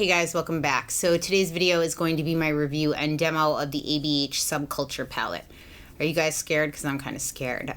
Hey guys, welcome back. So today's video is going to be my review and demo of the ABH Subculture palette. Are you guys scared? Because I'm kind of scared.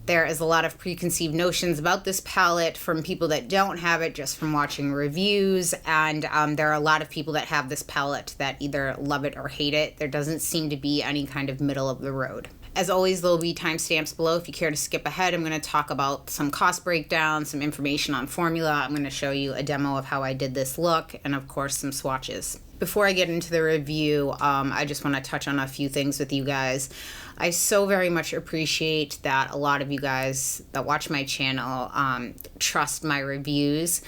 There is a lot of preconceived notions about this palette from people that don't have it just from watching reviews, and there are a lot of people that have this palette that either love it or hate it. There doesn't seem to be any kind of middle of the road. As always, there'll be timestamps below if you care to skip ahead. I'm going to talk about some cost breakdown, some information on formula. I'm going to show you a demo of how I did this look, and of course some swatches. Before I get into the review, I just want to touch on a few things with you guys. I so very much appreciate that a lot of you guys that watch my channel trust my reviews.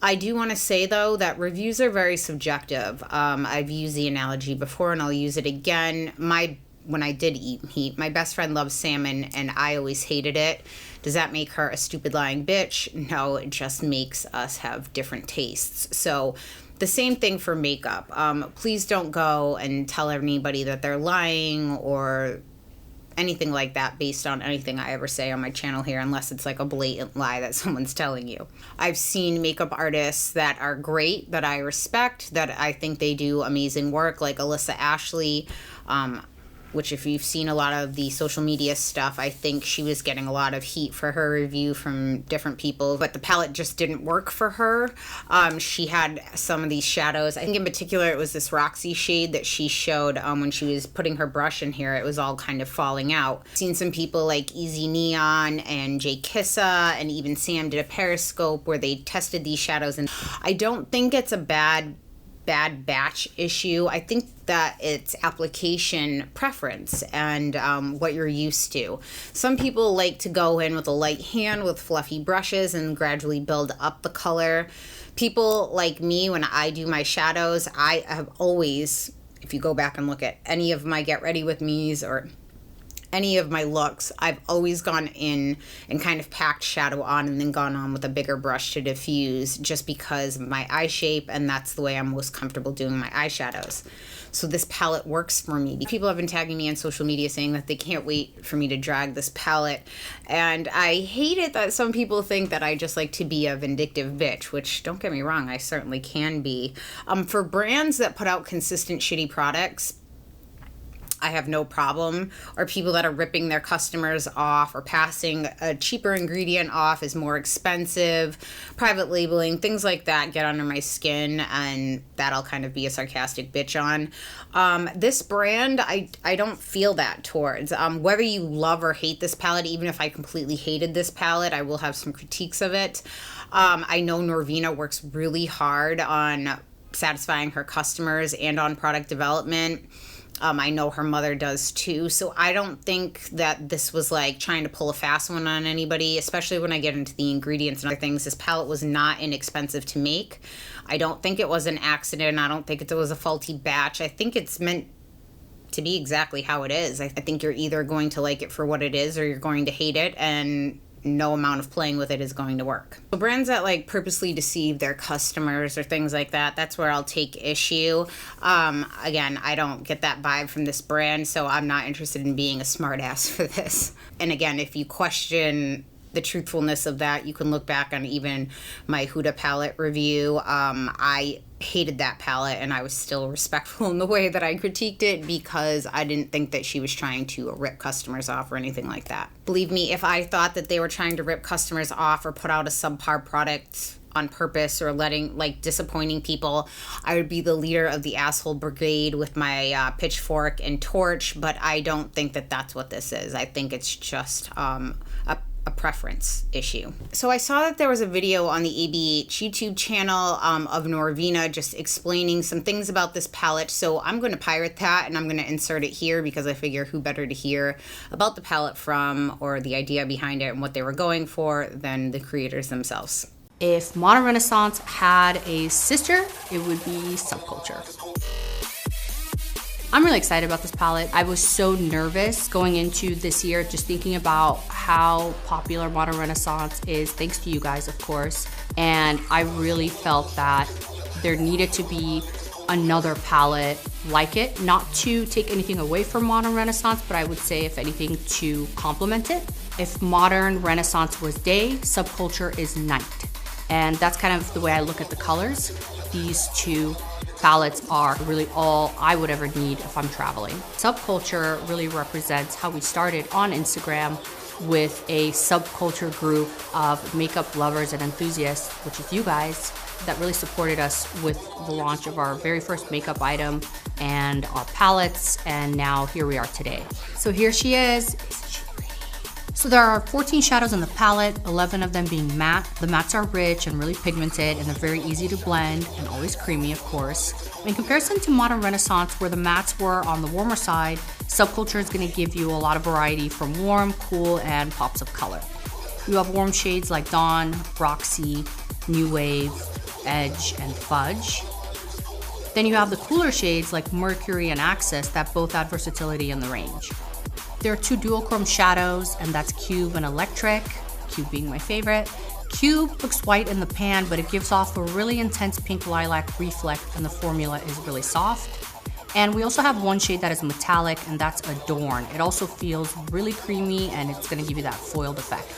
I do want to say, though, that reviews are very subjective. I've used the analogy before, and I'll use it again. When I did eat meat, my best friend loves salmon, and I always hated it. Does that make her a stupid lying bitch? No, it just makes us have different tastes. So the same thing for makeup. Please don't go and tell anybody that they're lying or anything like that based on anything I ever say on my channel here, unless it's like a blatant lie that someone's telling you. I've seen makeup artists that are great, that I respect, that I think they do amazing work, like Alyssa Ashley, which if you've seen a lot of the social media stuff, I think she was getting a lot of heat for her review from different people, but the palette just didn't work for her. She had some of these shadows. I think in particular it was this Roxy shade that she showed when she was putting her brush in here. It was all kind of falling out. I've seen some people like Easy Neon and Jay Kissa and even Sam did a Periscope where they tested these shadows, and I don't think it's a bad batch issue. I think that it's application preference and what you're used to. Some people like to go in with a light hand with fluffy brushes and gradually build up the color. People like me, when I do my shadows, I have always, if you go back and look at any of my Get Ready With Me's or any of my looks, I've always gone in and kind of packed shadow on and then gone on with a bigger brush to diffuse, just because of my eye shape, and that's the way I'm most comfortable doing my eyeshadows. So this palette works for me. People have been tagging me on social media saying that they can't wait for me to drag this palette, and I hate it that some people think that I just like to be a vindictive bitch, which, don't get me wrong, I certainly can be. For brands that put out consistent shitty products, I have no problem, or people that are ripping their customers off or passing a cheaper ingredient off as more expensive, private labeling, things like that get under my skin, and that I'll kind of be a sarcastic bitch on. This brand, I don't feel that towards. Whether you love or hate this palette, even if I completely hated this palette, I will have some critiques of it. I know Norvina works really hard on satisfying her customers and on product development. I know her mother does too, so I don't think that this was like trying to pull a fast one on anybody, especially when I get into the ingredients and other things. This palette was not inexpensive to make. I don't think it was an accident. I don't think it was a faulty batch. I think it's meant to be exactly how it is. I think you're either going to like it for what it is or you're going to hate it, and no amount of playing with it is going to work. So brands that like purposely deceive their customers or things like that, that's where I'll take issue. Again, I don't get that vibe from this brand, so I'm not interested in being a smartass for this. And again, if you question the truthfulness of that, you can look back on even my Huda palette review. I hated that palette, and I was still respectful in the way that I critiqued it because I didn't think that she was trying to rip customers off or anything like that. Believe me, if I thought that they were trying to rip customers off or put out a subpar product on purpose or disappointing people, I would be the leader of the asshole brigade with my pitchfork and torch, but I don't think that that's what this is. I think it's just a preference issue. So I saw that there was a video on the ABH YouTube channel of Norvina just explaining some things about this palette, so I'm going to pirate that and I'm going to insert it here because I figure who better to hear about the palette from or the idea behind it and what they were going for than the creators themselves. If Modern Renaissance had a sister, it would be Subculture. I'm really excited about this palette. I was so nervous going into this year, just thinking about how popular Modern Renaissance is, thanks to you guys, of course. And I really felt that there needed to be another palette like it, not to take anything away from Modern Renaissance, but I would say, if anything, to complement it. If Modern Renaissance was day, Subculture is night. And that's kind of the way I look at the colors. these two palettes are really all I would ever need if I'm traveling. Subculture really represents how we started on Instagram with a subculture group of makeup lovers and enthusiasts, which is you guys, that really supported us with the launch of our very first makeup item and our palettes, and now here we are today. So here she is. Isn't she pretty? So there are 14 shadows in the palette, 11 of them being matte. The mattes are rich and really pigmented, and they're very easy to blend and always creamy, of course. In comparison to Modern Renaissance, where the mattes were on the warmer side, Subculture is going to give you a lot of variety from warm, cool, and pops of color. You have warm shades like Dawn, Roxy, New Wave, Edge, and Fudge. Then you have the cooler shades like Mercury and Axis that both add versatility in the range. There are two dual chrome shadows, and that's Cube and Electric, Cube being my favorite. Cube looks white in the pan, but it gives off a really intense pink lilac reflect, and the formula is really soft. And we also have one shade that is metallic, and that's Adorn. It also feels really creamy, and it's gonna give you that foiled effect.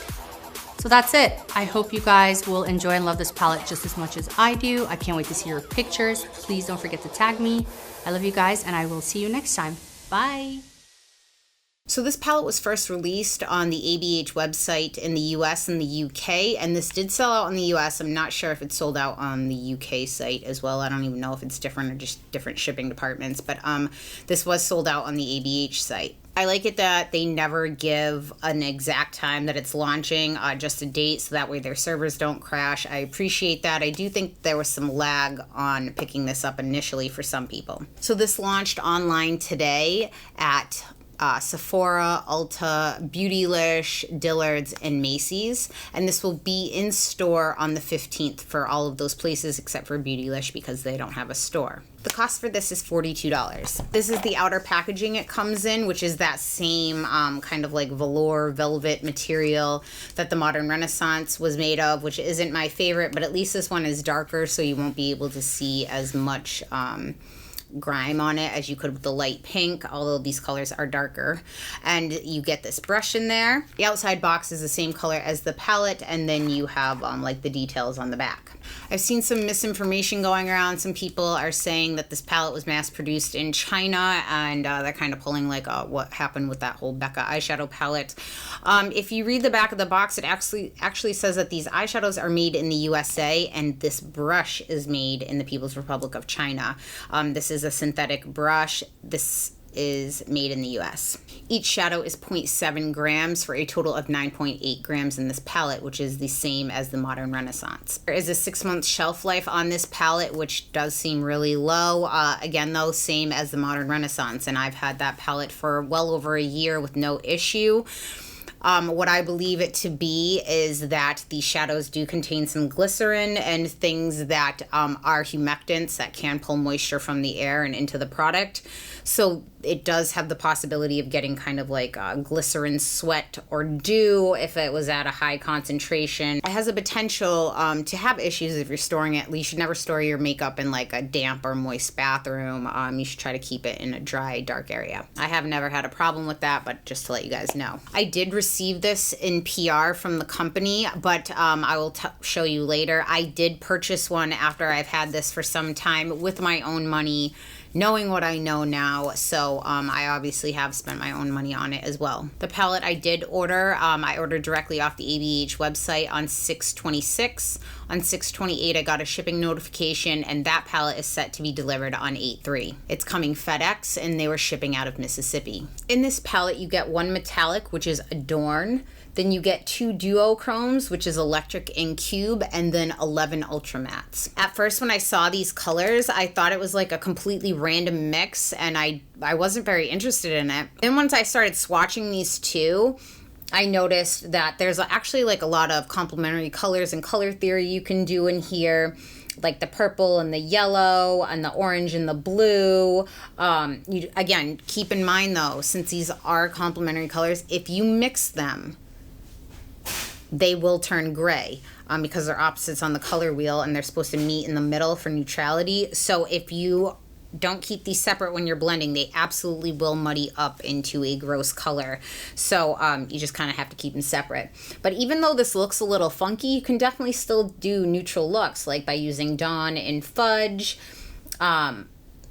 So that's it. I hope you guys will enjoy and love this palette just as much as I do. I can't wait to see your pictures. Please don't forget to tag me. I love you guys, and I will see you next time. Bye. So this palette was first released on the ABH website in the US and the UK, and this did sell out in the US. I'm not sure if it sold out on the UK site as well. I don't even know if it's different or just different shipping departments, but this was sold out on the ABH site. I like it that they never give an exact time that it's launching, just a date, so that way their servers don't crash. I appreciate that. I do think there was some lag on picking this up initially for some people. So this launched online today at Sephora, Ulta, Beautylish, Dillard's, and Macy's, and this will be in store on the 15th for all of those places except for Beautylish because they don't have a store. The cost for this is $42. This is the outer packaging it comes in, which is that same kind of like velour velvet material that the Modern Renaissance was made of, which isn't my favorite, but at least this one is darker, so you won't be able to see as much grime on it as you could with the light pink, although these colors are darker. And you get this brush in there. The outside box is the same color as the palette, and then you have like the details on the back. I've seen some misinformation going around. Some people are saying that this palette was mass produced in China, and they're kind of pulling like what happened with that whole Becca eyeshadow palette. If you read the back of the box, it actually says that these eyeshadows are made in the USA, and this brush is made in the People's Republic of China. This is a synthetic brush. This is made in the US. Each shadow is 0.7 grams for a total of 9.8 grams in this palette, which is the same as the Modern Renaissance. There is a 6-month shelf life on this palette, which does seem really low. Again though, same as the Modern Renaissance, and I've had that palette for well over a year with no issue. What I believe it to be is that the shadows do contain some glycerin and things that are humectants that can pull moisture from the air and into the product. So it does have the possibility of getting kind of like glycerin sweat or dew if it was at a high concentration. It has a potential to have issues if you're storing it. You should never store your makeup in like a damp or moist bathroom. You should try to keep it in a dry, dark area. I have never had a problem with that, but just to let you guys know. I did receive this in PR from the company, but I will show you later. I did purchase one after I've had this for some time with my own money, knowing what I know now, so I obviously have spent my own money on it as well. The palette I did order, I ordered directly off the ABH website on 6/26. On 6/28, I got a shipping notification, and that palette is set to be delivered on 8/3. It's coming FedEx, and they were shipping out of Mississippi. In this palette, you get one metallic, which is Adorn. Then you get 2 duochromes, which is Electric and Cube, and then 11 ultra mattes. At first, when I saw these colors, I thought it was like a completely random mix, and I wasn't very interested in it. Then once I started swatching these two, I noticed that there's actually like a lot of complementary colors and color theory you can do in here, like the purple and the yellow and the orange and the blue. Again, keep in mind though, since these are complementary colors, if you mix them, they will turn gray because they're opposites on the color wheel and they're supposed to meet in the middle for neutrality. So if you don't keep these separate when you're blending. They absolutely will muddy up into a gross color. So you just kind of have to keep them separate. But even though this looks a little funky, you can definitely still do neutral looks, like by using Dawn and Fudge.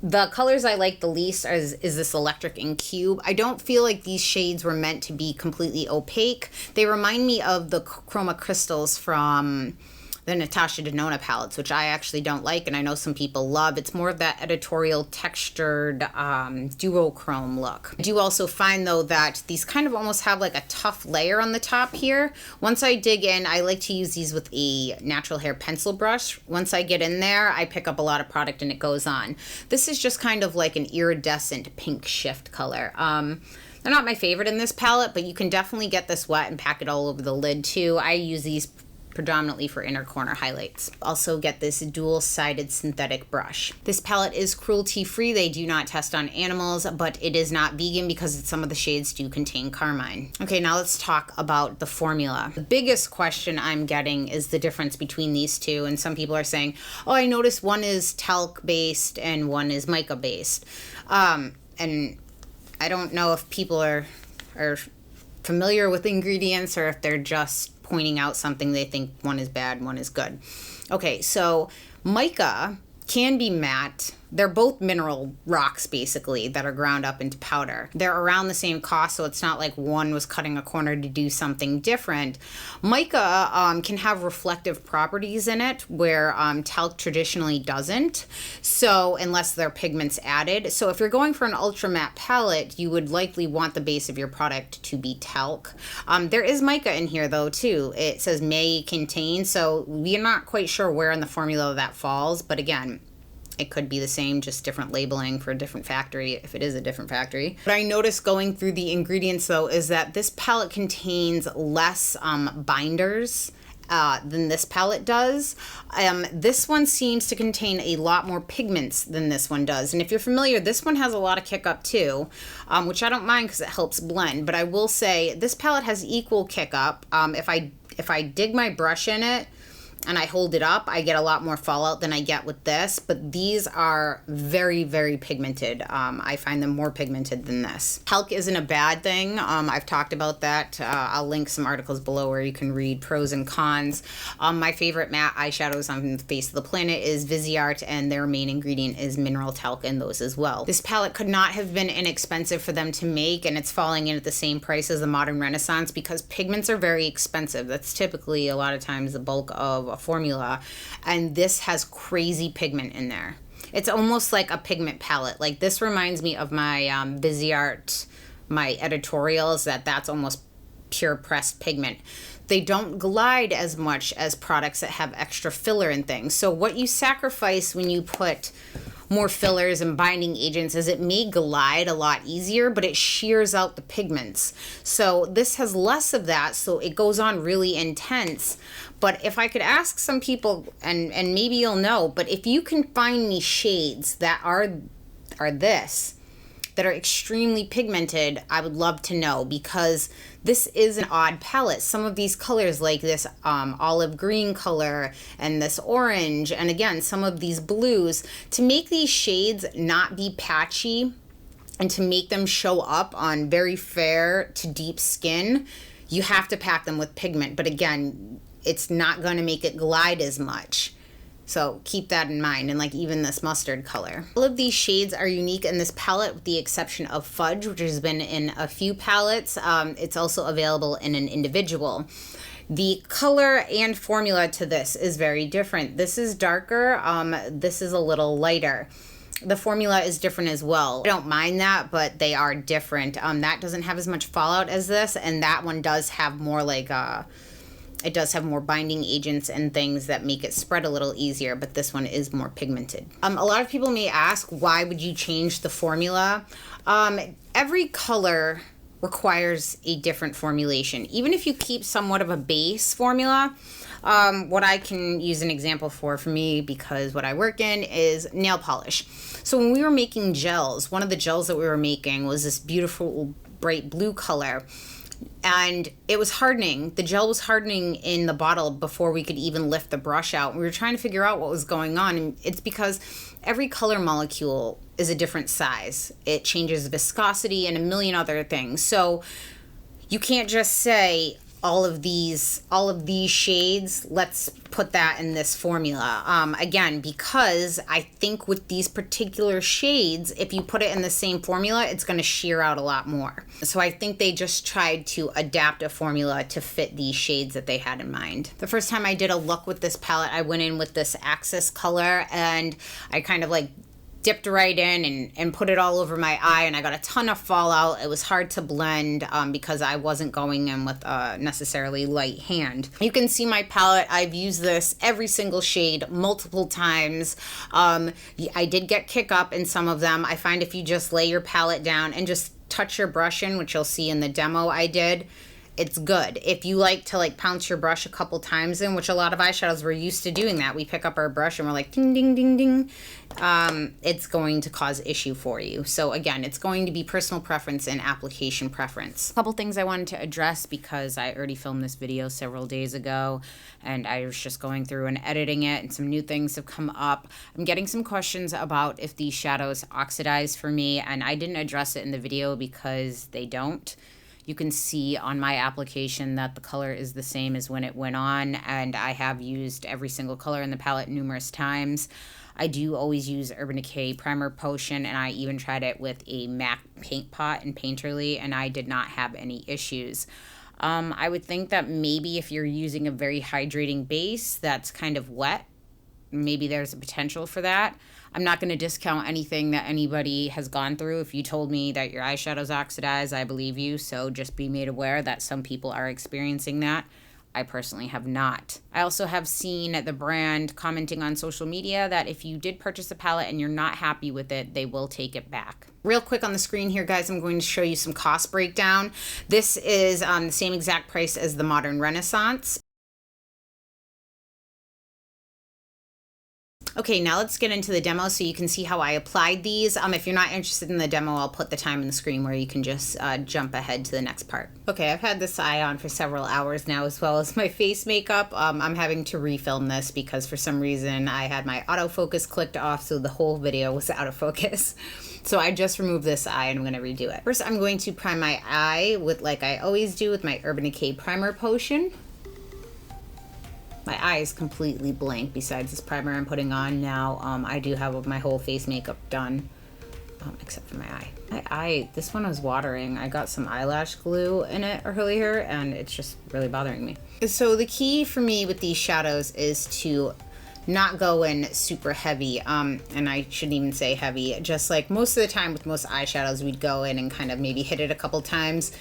The colors I like the least is this Electric and Cube. I don't feel like these shades were meant to be completely opaque. They remind me of the Chroma Crystals from the Natasha Denona palettes, which I actually don't like, and I know some people love. It's more of that editorial textured duochrome look. I do also find though that these kind of almost have like a tough layer on the top here. Once I dig in, I like to use these with a natural hair pencil brush. Once I get in there, I pick up a lot of product and it goes on. This is just kind of like an iridescent pink shift color. They're not my favorite in this palette, but you can definitely get this wet and pack it all over the lid too. I use these predominantly for inner corner highlights. Also get this dual-sided synthetic brush. This palette is cruelty-free. They do not test on animals, but it is not vegan because some of the shades do contain carmine. Okay, now let's talk about the formula. The biggest question I'm getting is the difference between these two, and some people are saying, oh, I noticed one is talc-based and one is mica-based. And I don't know if people are familiar with ingredients or if they're just pointing out something they think one is bad, one is good. Okay, so mica can be matte. They're both mineral rocks, basically, that are ground up into powder. They're around the same cost, so it's not like one was cutting a corner to do something different. Mica can have reflective properties in it, where talc traditionally doesn't, so unless there are pigments added. So if you're going for an ultra matte palette, you would likely want the base of your product to be talc. There is mica in here, though, too. It says may contain, so we're not quite sure where in the formula that falls, but again, it could be the same, just different labeling for a different factory, if it is a different factory. What I noticed going through the ingredients, though, is that this palette contains less binders than this palette does. This one seems to contain a lot more pigments than this one does. And if you're familiar, this one has a lot of kick up too, which I don't mind because it helps blend. But I will say this palette has equal kick up. If I dig my brush in it, and I hold it up, I get a lot more fallout than I get with this, but these are very, very pigmented. I find them more pigmented than this. Talc isn't a bad thing. I've talked about that. I'll link some articles below where you can read pros and cons. My favorite matte eyeshadows on the face of the planet is Viseart, and their main ingredient is mineral talc in those as well. This palette could not have been inexpensive for them to make, and it's falling in at the same price as the Modern Renaissance because pigments are very expensive. That's typically a lot of times the bulk of a formula, and this has crazy pigment in there. It's almost like a pigment palette. Like this reminds me of my Viseart, my editorials, that's almost pure pressed pigment. They don't glide as much as products that have extra filler and things. So what you sacrifice when you put more fillers and binding agents is it may glide a lot easier, but it shears out the pigments. So this has less of that, so it goes on really intense. But if I could ask some people, and maybe you'll know, but if you can find me shades that are this, that are extremely pigmented, I would love to know, because this is an odd palette. Some of these colors, like this olive green color and this orange, and again, some of these blues, to make these shades not be patchy and to make them show up on very fair to deep skin, you have to pack them with pigment. But again, it's not going to make it glide as much. So keep that in mind, and like even this mustard color. All of these shades are unique in this palette with the exception of Fudge, which has been in a few palettes. It's also available in an individual. The color and formula to this is very different. This is darker, this is a little lighter. The formula is different as well. I don't mind that, but they are different. That doesn't have as much fallout as this, and that one does have more like it does have more binding agents and things that make it spread a little easier, but this one is more pigmented. A lot of people may ask, why would you change the formula? Every color requires a different formulation. Even if you keep somewhat of a base formula, what I can use an example for me, because what I work in is nail polish. So when we were making gels, one of the gels that we were making was this beautiful bright blue color. And it was hardening. The gel was hardening in the bottle before we could even lift the brush out. We were trying to figure out what was going on. And it's because every color molecule is a different size. It changes viscosity and a million other things. So you can't just say all of these shades, let's put that in this formula. Again, because I think with these particular shades, if you put it in the same formula, it's going to sheer out a lot more. So I think they just tried to adapt a formula to fit these shades that they had in mind. The first time I did a look with this palette, I went in with this Axis color, and I kind of like dipped right in and put it all over my eye, and I got a ton of fallout. It was hard to blend because I wasn't going in with a necessarily light hand. You can see my palette. I've used this every single shade multiple times. I did get kick up in some of them. I find if you just lay your palette down and just touch your brush in, which you'll see in the demo I did, it's good. If you like to like pounce your brush a couple times in, which a lot of eyeshadows we're used to doing that. We pick up our brush and we're like ding, ding, ding, ding. It's going to cause issue for you. So again, it's going to be personal preference and application preference. A couple things I wanted to address because I already filmed this video several days ago and I was just going through and editing it, and some new things have come up. I'm getting some questions about if these shadows oxidize for me, and I didn't address it in the video because they don't. You can see on my application that the color is the same as when it went on, and I have used every single color in the palette numerous times. I do always use Urban Decay Primer Potion, and I even tried it with a MAC paint pot in Painterly, and I did not have any issues. I would think that maybe if you're using a very hydrating base that's kind of wet, maybe there's a potential for that. I'm not going to discount anything that anybody has gone through. If you told me that your eyeshadows oxidize, I believe you. So just be made aware that some people are experiencing that. I personally have not. I also have seen the brand commenting on social media that if you did purchase a palette and you're not happy with it, they will take it back. Real quick on the screen here, guys, I'm going to show you some cost breakdown. This is the same exact price as the Modern Renaissance. Okay, now let's get into the demo so you can see how I applied these. If you're not interested in the demo, I'll put the time in the screen where you can just jump ahead to the next part. Okay, I've had this eye on for several hours now, as well as my face makeup. I'm having to refilm this because for some reason I had my autofocus clicked off, so the whole video was out of focus. So I just removed this eye and I'm gonna redo it. First, I'm going to prime my eye with, like I always do, with my Urban Decay Primer Potion. My eye is completely blank besides this primer I'm putting on now. I do have my whole face makeup done, except for my eye. My eye, this one was watering. I got some eyelash glue in it earlier and it's just really bothering me. So the key for me with these shadows is to not go in super heavy, and I shouldn't even say heavy. Just like most of the time with most eyeshadows, we'd go in and kind of maybe hit it a couple times.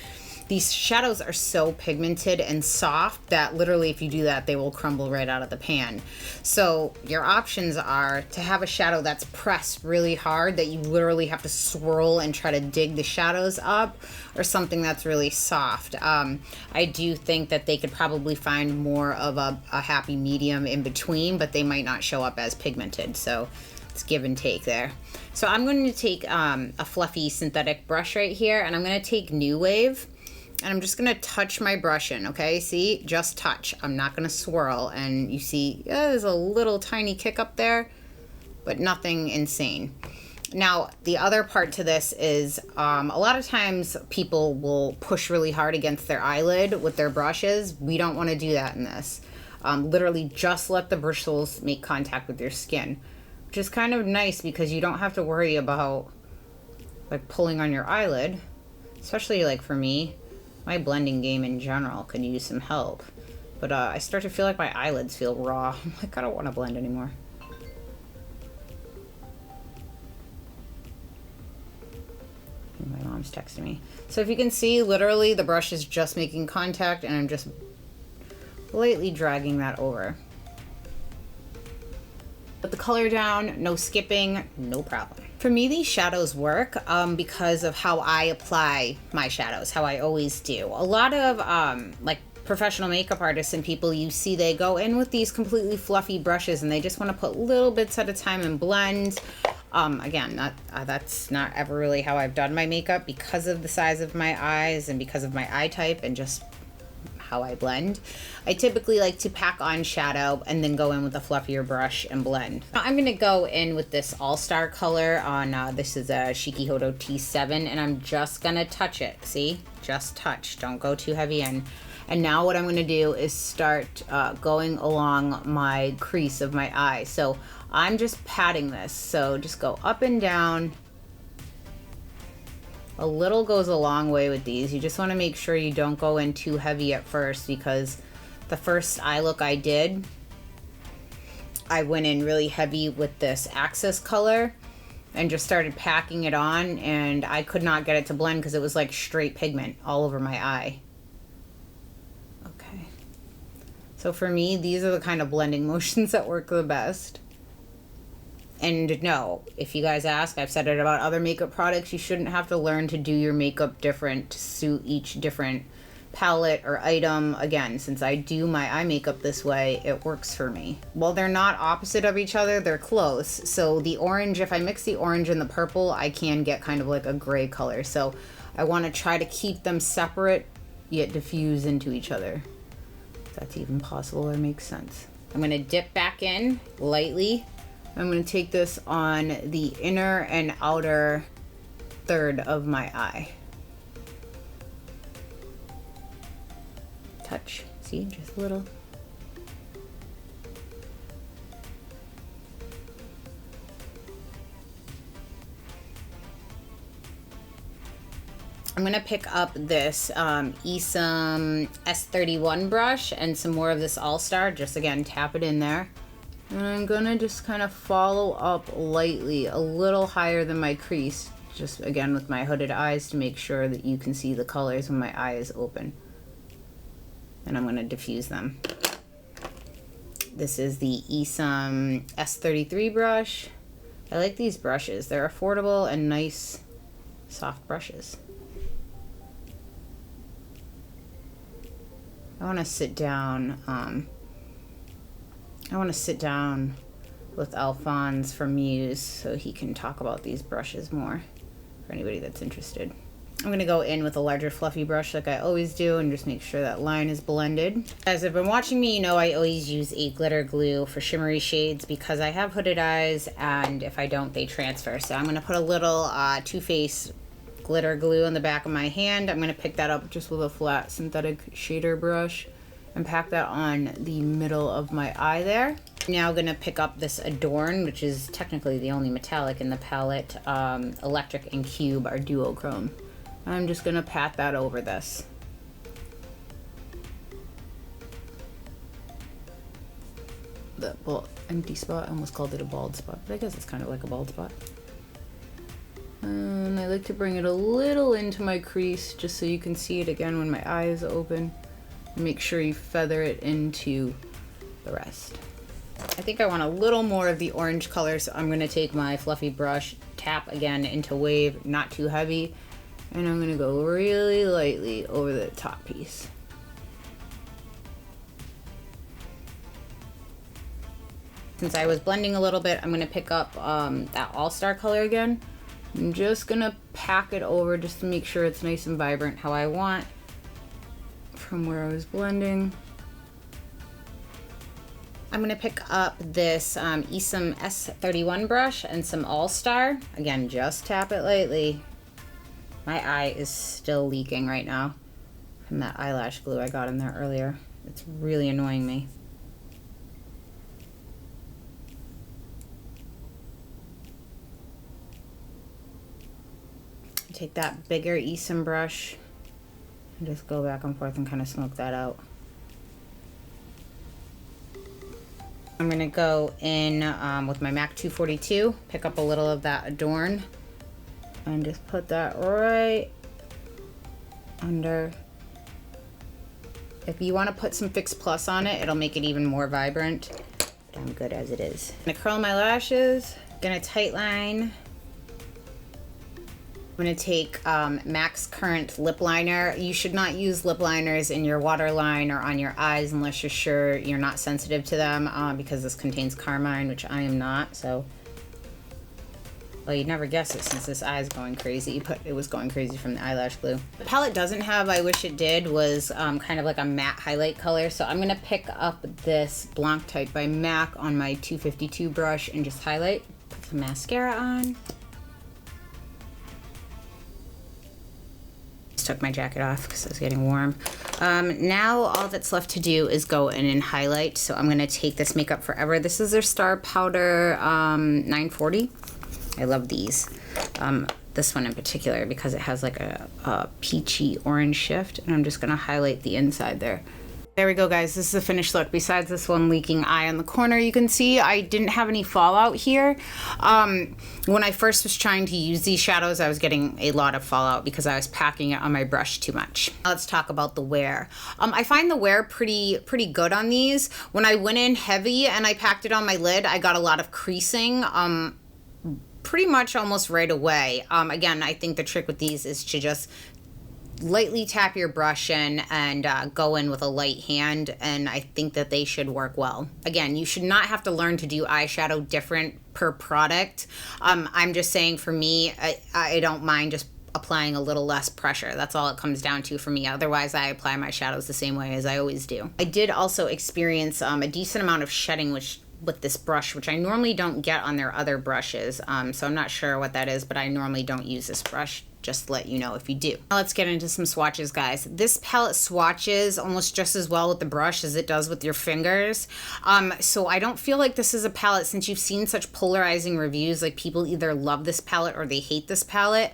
These shadows are so pigmented and soft that literally if you do that, they will crumble right out of the pan. So your options are to have a shadow that's pressed really hard that you literally have to swirl and try to dig the shadows up, or something that's really soft. I do think that they could probably find more of a happy medium in between, but they might not show up as pigmented. So it's give and take there. So I'm going to take a fluffy synthetic brush right here, and I'm going to take New Wave. And I'm just gonna touch my brush in, okay? See, just touch. I'm not gonna swirl. And you see, there's a little tiny kick up there, but nothing insane. Now, the other part to this is a lot of times people will push really hard against their eyelid with their brushes. We don't wanna do that in this. Literally just let the bristles make contact with your skin, which is kind of nice because you don't have to worry about like pulling on your eyelid, especially like for me. My blending game in general could use some help. But I start to feel like my eyelids feel raw. I'm like, I don't want to blend anymore. My mom's texting me. So if you can see, literally the brush is just making contact and I'm just lightly dragging that over. Put the color down, no skipping, no problem. For me, these shadows work because of how I apply my shadows, how I always do. A lot of like professional makeup artists and people you see, they go in with these completely fluffy brushes and they just want to put little bits at a time and blend. Again, that's not ever really how I've done my makeup because of the size of my eyes and because of my eye type and just how I blend. I typically like to pack on shadow and then go in with a fluffier brush and blend. I'm going to go in with this All-Star color on, this is a Shiki-Hodo T7, and I'm just going to touch it. See? Just touch. Don't go too heavy in. And now what I'm going to do is start going along my crease of my eye. So I'm just patting this. So just go up and down. A little goes a long way with these. You just want to make sure you don't go in too heavy at first, because the first eye look I did, I went in really heavy with this Access color and just started packing it on, and I could not get it to blend because it was like straight pigment all over my eye. Okay. So for me, these are the kind of blending motions that work the best. And no, if you guys ask, I've said it about other makeup products, you shouldn't have to learn to do your makeup different to suit each different palette or item. Again, since I do my eye makeup this way, it works for me. Well, they're not opposite of each other, they're close. So the orange, if I mix the orange and the purple, I can get kind of like a gray color. So I want to try to keep them separate, yet diffuse into each other. If that's even possible or makes sense. I'm going to dip back in lightly. I'm going to take this on the inner and outer third of my eye. Touch. See, just a little. I'm going to pick up this Esam S31 brush and some more of this All-Star. Just again, tap it in there. And I'm gonna just kind of follow up lightly, a little higher than my crease, just again with my hooded eyes to make sure that you can see the colors when my eye is open. And I'm gonna diffuse them. This is the Esam S33 brush. I like these brushes. They're affordable and nice, soft brushes. I wanna sit down, with Alphonse from Muse so he can talk about these brushes more for anybody that's interested. I'm going to go in with a larger fluffy brush like I always do and just make sure that line is blended. As I've been watching me, you know I always use a glitter glue for shimmery shades because I have hooded eyes, and if I don't, they transfer. So I'm going to put a little Too Faced glitter glue on the back of my hand. I'm going to pick that up just with a flat synthetic shader brush and pack that on the middle of my eye there. Now I'm gonna pick up this Adorn, which is technically the only metallic in the palette. Electric and Cube are duochrome. I'm just gonna pat that over this. The empty spot, I almost called it a bald spot, but I guess it's kind of like a bald spot. And I like to bring it a little into my crease just so you can see it again when my eye is open. Make sure you feather it into the rest. I think I want a little more of the orange color, so I'm gonna take my fluffy brush, tap again into Wave, not too heavy, and I'm gonna go really lightly over the top piece. Since I was blending a little bit, I'm gonna pick up that All-Star color again. I'm just gonna pack it over just to make sure it's nice and vibrant how I want from where I was blending. I'm gonna pick up this Esam S31 brush and some All-Star. Again, just tap it lightly. My eye is still leaking right now from that eyelash glue I got in there earlier. It's really annoying me. Take that bigger Esam brush and just go back and forth and kind of smoke that out. I'm gonna go in with my MAC 242, pick up a little of that Adorn, and just put that right under. If you want to put some Fix Plus on it, it'll make it even more vibrant. But I'm good as it is. I'm gonna curl my lashes, gonna tight line. I'm going to take MAC's Current lip liner. You should not use lip liners in your waterline or on your eyes unless you're sure you're not sensitive to them because this contains carmine, which I am not. So Well, you'd never guess it since this eye is going crazy, but it was going crazy from the eyelash glue. The palette doesn't have, I wish it did, was kind of like a matte highlight color. So I'm gonna pick up this Blanc Type by MAC on my 252 brush and just highlight. Put some mascara on. Just took my jacket off because it was getting warm. Now all that's left to do is go in and highlight. So I'm gonna take this Makeup Forever. This is their Star Powder 940. I love these. This one in particular because it has like a peachy orange shift, and I'm just gonna highlight the inside there. There we go, guys. This is the finished look. Besides this one leaking eye on the corner, you can see I didn't have any fallout here. When I first was trying to use these shadows, I was getting a lot of fallout because I was packing it on my brush too much. Now let's talk about the wear. I find the wear pretty good on these. When I went in heavy and I packed it on my lid, I got a lot of creasing. Pretty much almost right away. Again, I think the trick with these is to just lightly tap your brush in and go in with a light hand, and I think that they should work well. Again, you should not have to learn to do eyeshadow different per product. I'm just saying for me, I don't mind just applying a little less pressure. That's all it comes down to for me. Otherwise, I apply my shadows the same way as I always do. I did also experience a decent amount of shedding with this brush, which I normally don't get on their other brushes. So I'm not sure what that is, but I normally don't use this brush. Just to let you know if you do. Now let's get into some swatches, guys. This palette swatches almost just as well with the brush as it does with your fingers. So I don't feel like this is a palette, since you've seen such polarizing reviews, like people either love this palette or they hate this palette.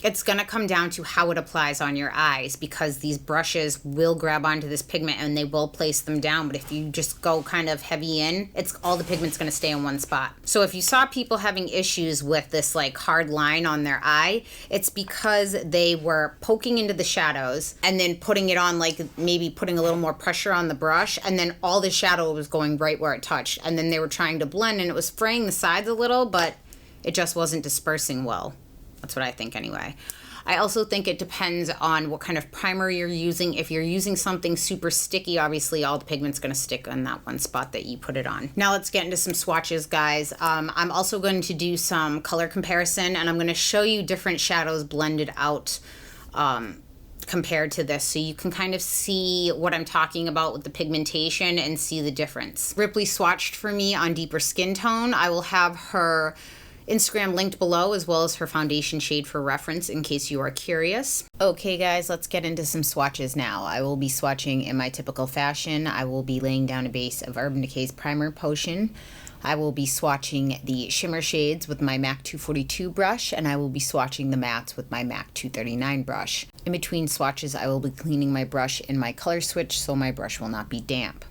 It's gonna come down to how it applies on your eyes, because these brushes will grab onto this pigment and they will place them down. But if you just go kind of heavy in, all the pigment's gonna stay in one spot. So if you saw people having issues with this like hard line on their eye, it's because they were poking into the shadows and then putting it on, like maybe putting a little more pressure on the brush, and then all the shadow was going right where it touched. And then they were trying to blend and it was fraying the sides a little, but it just wasn't dispersing well. That's what I think anyway. I also think it depends on what kind of primer you're using. If you're using something super sticky, obviously all the pigment's gonna stick on that one spot that you put it on. Now let's get into some swatches, guys. I'm also going to do some color comparison, and I'm gonna show you different shadows blended out compared to this, so you can kind of see what I'm talking about with the pigmentation and see the difference. Ripley swatched for me on deeper skin tone. I will have her Instagram linked below, as well as her foundation shade for reference in case you are curious. Okay guys, let's get into some swatches now. I will be swatching in my typical fashion. I will be laying down a base of Urban Decay's Primer Potion. I will be swatching the shimmer shades with my MAC 242 brush, and I will be swatching the mattes with my MAC 239 brush. In between swatches, I will be cleaning my brush in my color switch so my brush will not be damp.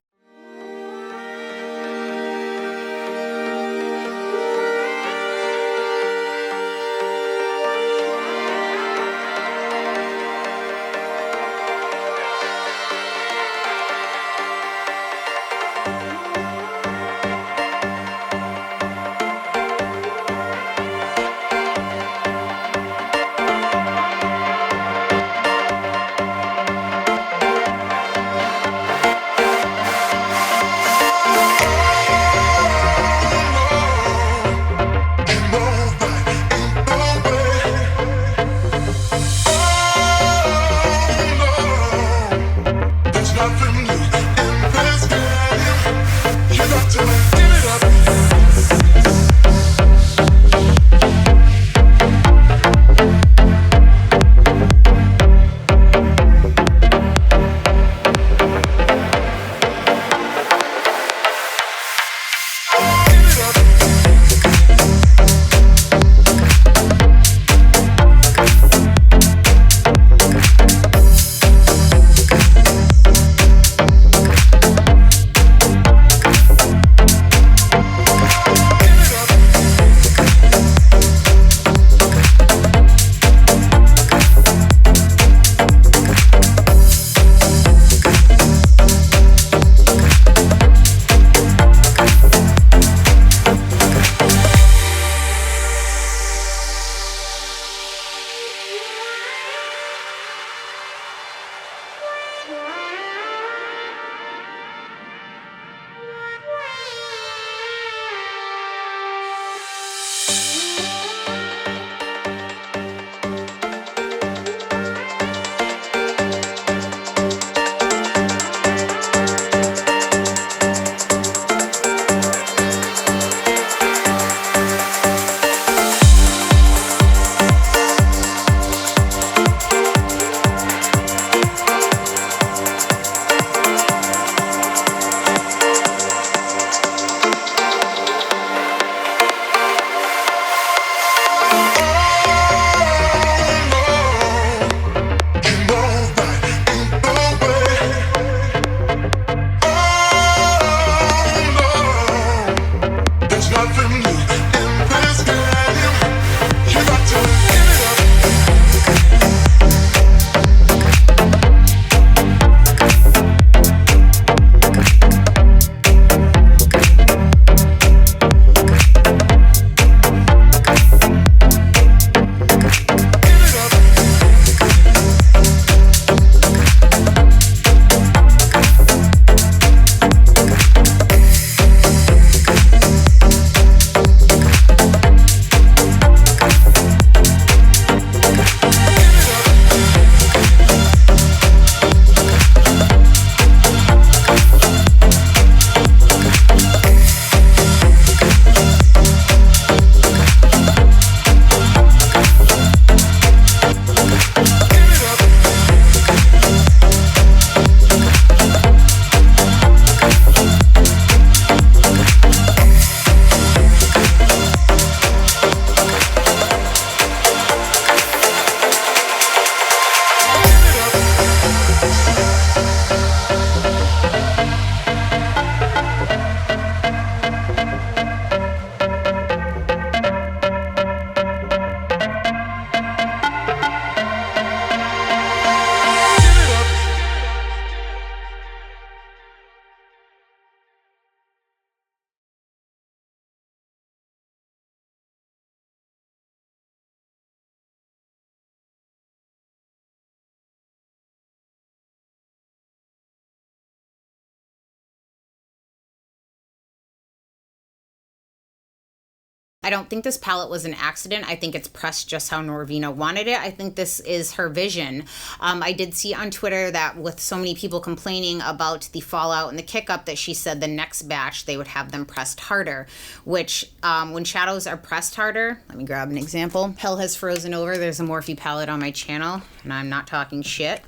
I don't think this palette was an accident. I think it's pressed just how Norvina wanted it. I think this is her vision. I did see on Twitter that with so many people complaining about the fallout and the kick up, that she said the next batch they would have them pressed harder, which when shadows are pressed harder, let me grab an example. Hell has frozen over. There's a Morphe palette on my channel, and I'm not talking shit.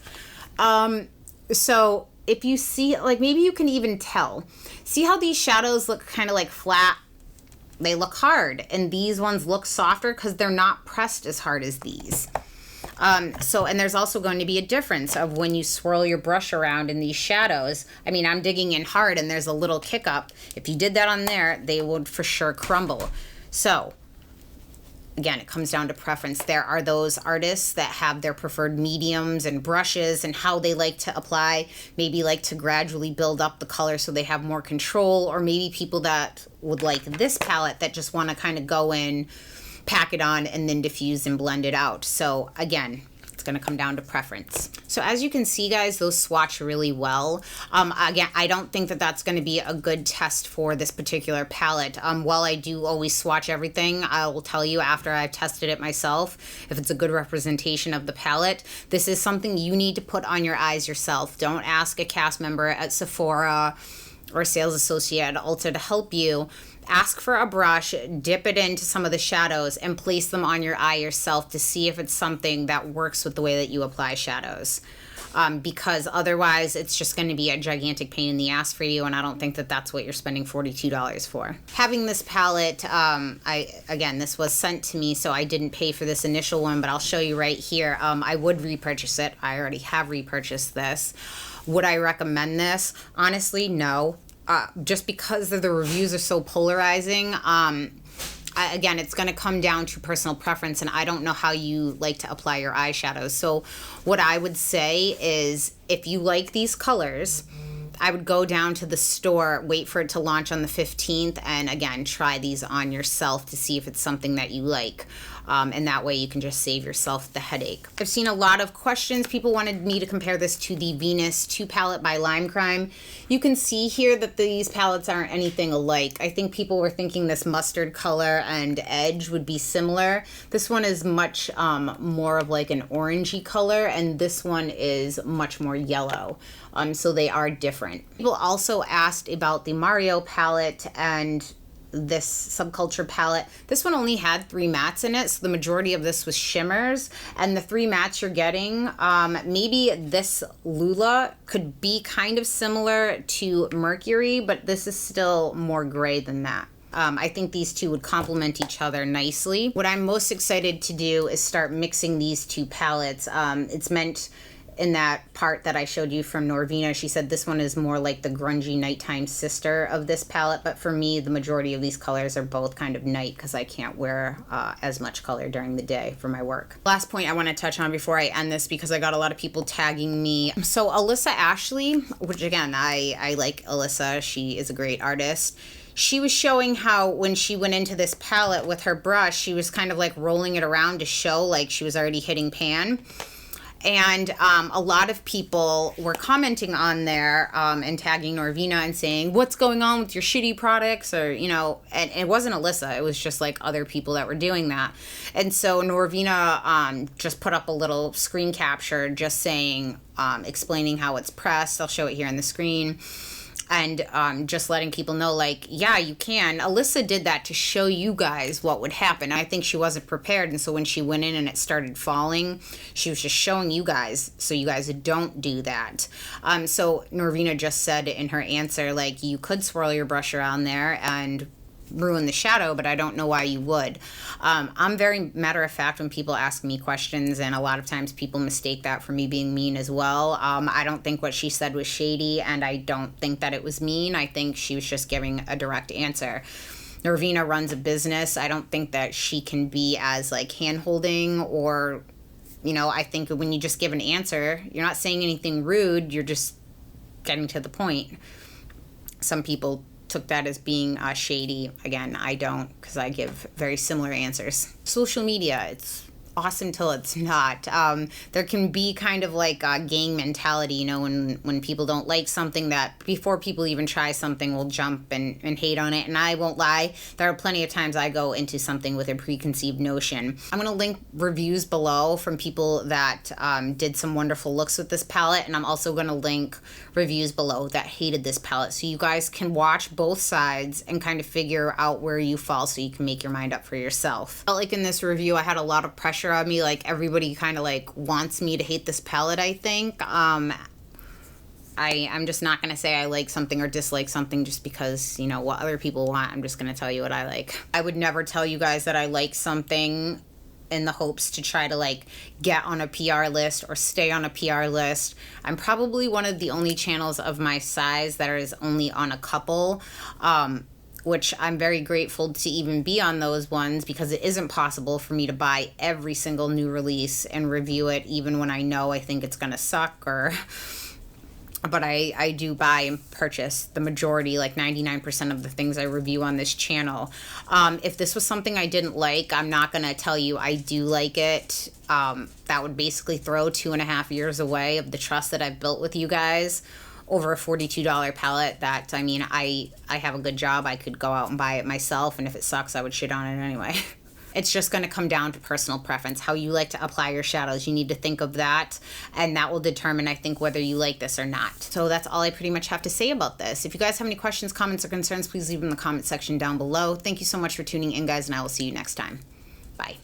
So if you see, like, maybe you can even tell. See how these shadows look kind of like flat? They look hard, and these ones look softer because they're not pressed as hard as these. And there's also going to be a difference of when you swirl your brush around in these shadows. I mean, I'm digging in hard and there's a little kick up. If you did that on there, they would for sure crumble. So again, it comes down to preference. There are those artists that have their preferred mediums and brushes and how they like to apply, maybe like to gradually build up the color so they have more control, or maybe people that would like this palette that just want to kind of go in, pack it on, and then diffuse and blend it out. So again, it's going to come down to preference. So as you can see, guys, those swatch really well. Again, I don't think that that's going to be a good test for this particular palette. While I do always swatch everything, I will tell you after I've tested it myself if it's a good representation of the palette. This is something you need to put on your eyes yourself. Don't ask a cast member at Sephora or a sales associate at Ulta to help you. Ask for a brush, dip it into some of the shadows, and place them on your eye yourself to see if it's something that works with the way that you apply shadows. Because otherwise it's just going to be a gigantic pain in the ass for you, and I don't think that that's what you're spending $42 for. Having this palette, again, this was sent to me, so I didn't pay for this initial one, but I'll show you right here. I would repurchase it. I already have repurchased this. Would I recommend this? Honestly, no. Just because the reviews are so polarizing. Again, it's going to come down to personal preference, and I don't know how you like to apply your eyeshadows. So what I would say is, if you like these colors, I would go down to the store, wait for it to launch on the 15th, and again, try these on yourself to see if it's something that you like. And that way you can just save yourself the headache. I've seen a lot of questions. People wanted me to compare this to the Venus 2 palette by Lime Crime. You can see here that these palettes aren't anything alike. I think people were thinking this mustard color and edge would be similar. This one is much more of like an orangey color, and this one is much more yellow. So they are different. People also asked about the Mario palette and this Subculture palette. This one only had 3 mattes in it, so the majority of this was shimmers, and the 3 mattes you're getting, maybe this Lula could be kind of similar to Mercury, but this is still more gray than that. I think these two would complement each other nicely. What I'm most excited to do is start mixing these two palettes. It's meant in that part that I showed you from Norvina, she said this one is more like the grungy nighttime sister of this palette, but for me, the majority of these colors are both kind of night because I can't wear as much color during the day for my work. Last point I want to touch on before I end this, because I got a lot of people tagging me. So Alyssa Ashley, which again, I like Alyssa, she is a great artist. She was showing how when she went into this palette with her brush, she was kind of like rolling it around to show like she was already hitting pan. And a lot of people were commenting on there and tagging Norvina and saying, what's going on with your shitty products? Or, you know, and it wasn't Alyssa. It was just like other people that were doing that. And so Norvina just put up a little screen capture just saying, explaining how it's pressed. I'll show it here on the screen. And just letting people know, like, yeah, you can. Alyssa did that to show you guys what would happen. I think she wasn't prepared, and so when she went in and it started falling, she was just showing you guys so you guys don't do that. So Norvina just said in her answer, like, you could swirl your brush around there and ruin the shadow, but I don't know why you would. I'm very matter of fact when people ask me questions, and a lot of times people mistake that for me being mean as well. I don't think what she said was shady, and I don't think that it was mean. I think she was just giving a direct answer. Norvina runs a business. I don't think that she can be as like hand-holding, or, you know, I think when you just give an answer, you're not saying anything rude, you're just getting to the point. Some people took that as being shady. Again, I don't, because I give very similar answers. Social media, it's awesome till it's not. There can be kind of like a gang mentality, you know, when people don't like something, that before people even try something will jump and hate on it. And I won't lie, there are plenty of times I go into something with a preconceived notion. I'm going to link reviews below from people that did some wonderful looks with this palette, and I'm also going to link reviews below that hated this palette, so you guys can watch both sides and kind of figure out where you fall so you can make your mind up for yourself. I felt like in this review I had a lot of pressure on me, like everybody kind of like wants me to hate this palette, I think. I'm just not going to say I like something or dislike something just because, you know, what other people want. I'm just going to tell you what I like. I would never tell you guys that I like something in the hopes to try to like get on a PR list or stay on a PR list. I'm probably one of the only channels of my size that is only on a couple, which I'm very grateful to even be on those ones, because it isn't possible for me to buy every single new release and review it, even when I know I think it's gonna suck, but I do buy and purchase the majority, like 99% of the things I review on this channel. If this was something I didn't like, I'm not going to tell you I do like it. That would basically throw 2.5 years away of the trust that I've built with you guys over a $42 palette that, I mean, I have a good job. I could go out and buy it myself, and if it sucks, I would shit on it anyway. It's just going to come down to personal preference, how you like to apply your shadows. You need to think of that, and that will determine, I think, whether you like this or not. So that's all I pretty much have to say about this. If you guys have any questions, comments, or concerns, please leave them in the comment section down below. Thank you so much for tuning in, guys, and I will see you next time. Bye.